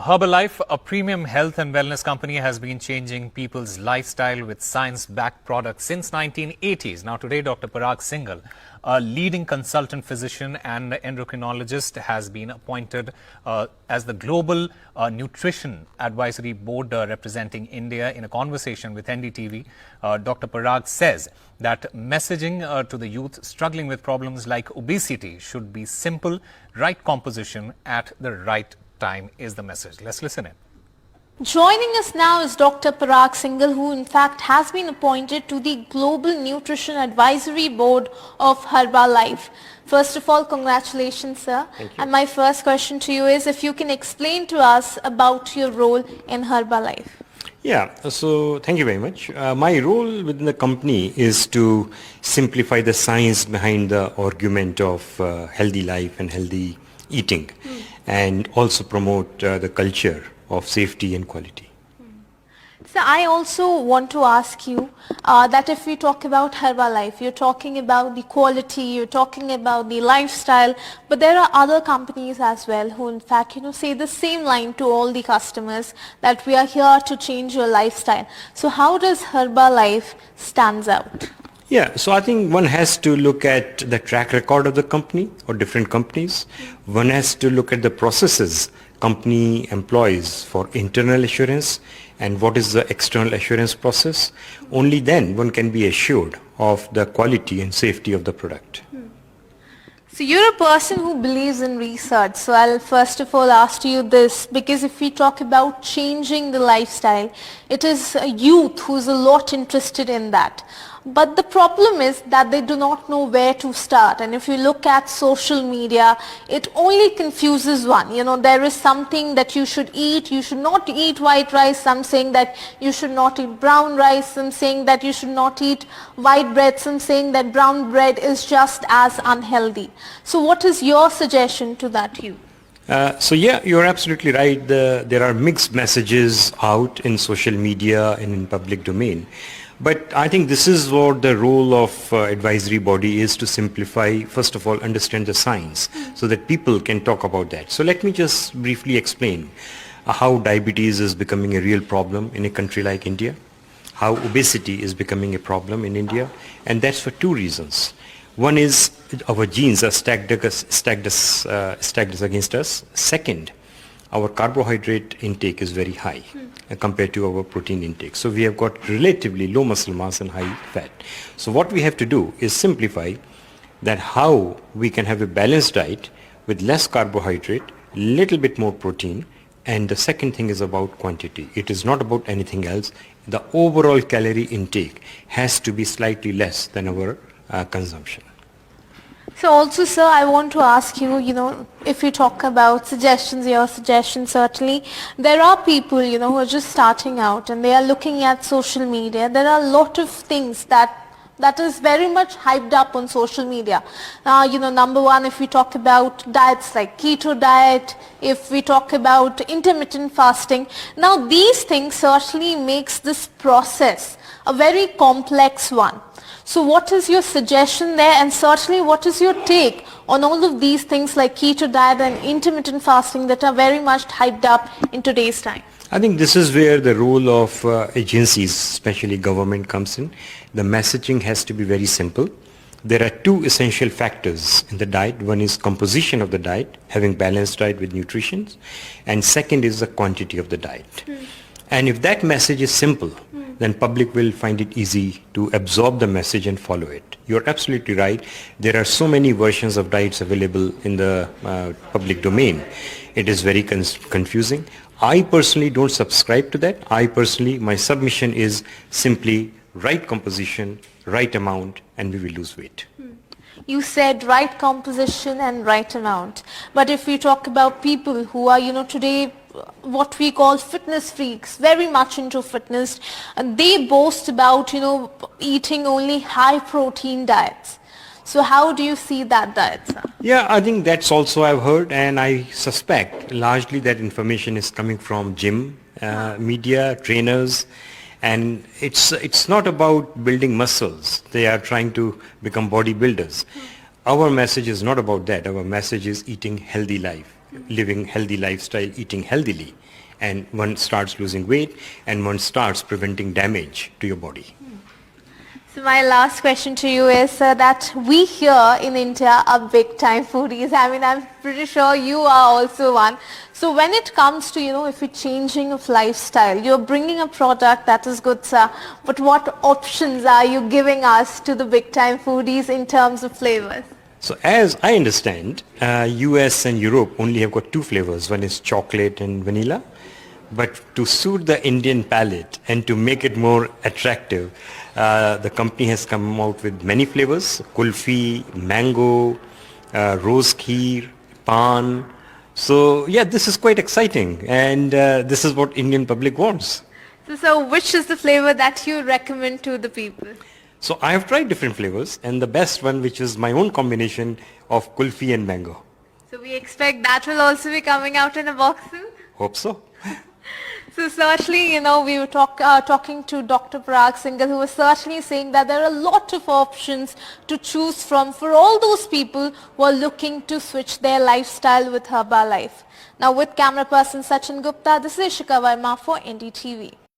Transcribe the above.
Herbalife, a premium health and wellness company, has been changing people's lifestyle with science-backed products since 1980s. Now today, Dr. Parag Singhal, a leading consultant physician and endocrinologist, has been appointed as the Global Nutrition Advisory Board representing India. In a conversation with ndtv, Dr. Parag says that messaging to the youth struggling with problems like obesity should be simple, right composition at the right time is the message. Let's listen in. Joining us now is Dr. Parag Singhal, who in fact has been appointed to the Global Nutrition Advisory Board of Herbalife. First of all, congratulations, sir. Thank you. And my first question to you is if you can explain to us about your role in Herbalife. Yeah, so thank you very much. My role within the company is to simplify the science behind the argument of healthy life and healthy eating, and also promote the culture of safety and quality. So I also want to ask you that if we talk about Herbalife, you're talking about the quality, you're talking about the lifestyle, but there are other companies as well who in fact, say the same line to all the customers that we are here to change your lifestyle. So how does Herbalife stands out? Yeah, so I think one has to look at the track record of the company or different companies. One has to look at the processes company employs for internal assurance and what is the external assurance process. Only then one can be assured of the quality and safety of the product. So you're a person who believes in research. So I'll first of all ask you this, because if we talk about changing the lifestyle, it is a youth who's a lot interested in that. But the problem is that they do not know where to start. And if you look at social media, it only confuses one. There is something that you should eat. You should not eat white rice. Some saying that you should not eat brown rice. Some saying that you should not eat white bread. Some saying that brown bread is just as unhealthy. So what is your suggestion to that youth? So yeah, you're absolutely right. There are mixed messages out in social media and in public domain. But I think this is what the role of advisory body is, to simplify, first of all, understand the science so that people can talk about that. So let me just briefly explain how diabetes is becoming a real problem in a country like India, how obesity is becoming a problem in India, and that's for two reasons. One is our genes are stacked against us. Second, our carbohydrate intake is very high compared to our protein intake. So we have got relatively low muscle mass and high fat. So what we have to do is simplify that how we can have a balanced diet with less carbohydrate, little bit more protein, and the second thing is about quantity. It is not about anything else. The overall calorie intake has to be slightly less than our consumption. So also, sir, I want to ask you, if you talk about suggestions, your suggestions, certainly, there are people, who are just starting out and they are looking at social media. There are a lot of things that is very much hyped up on social media. Number one, if we talk about diets like keto diet, if we talk about intermittent fasting, now these things certainly makes this process a very complex one. So what is your suggestion there, and certainly what is your take on all of these things like keto diet and intermittent fasting that are very much hyped up in today's time? I think this is where the role of agencies, especially government, comes in. The messaging has to be very simple. There are two essential factors in the diet. One is composition of the diet, having balanced diet with nutrition, and second is the quantity of the diet. And if that message is simple, then public will find it easy to absorb the message and follow it. You're absolutely right. There are so many versions of diets available in the public domain. It is very confusing. I personally don't subscribe to that. My submission is simply right composition, right amount, and we will lose weight. You said right composition and right amount. But if we talk about people who are, today what we call fitness freaks, very much into fitness, and they boast about, eating only high protein diets. So how do you see that diet, sir? Yeah, I think that's also I've heard, and I suspect largely that information is coming from gym, media, trainers, and it's not about building muscles. They are trying to become bodybuilders. Our message is not about that. Our message is eating healthy life. living healthy lifestyle, eating healthily, and one starts losing weight and one starts preventing damage to your body. So my last question to you is that we here in India are big time foodies. I mean, I'm pretty sure you are also one. So when it comes to, if you're changing of lifestyle, you're bringing a product that is good, sir, but what options are you giving us to the big time foodies in terms of flavors? So as I understand, US and Europe only have got two flavors. One is chocolate and vanilla. But to suit the Indian palate and to make it more attractive, the company has come out with many flavors: kulfi, mango, rose kheer, pan. So yeah, this is quite exciting, and this is what Indian public wants. So which is the flavor that you recommend to the people? So I have tried different flavors, and the best one, which is my own combination of kulfi and mango. So we expect that will also be coming out in a box soon? Hope so. So certainly, we were talking to Dr. Parag Singhal, who was certainly saying that there are a lot of options to choose from for all those people who are looking to switch their lifestyle with Herbalife. Now with camera person Sachin Gupta, this is Ishika Verma for NDTV.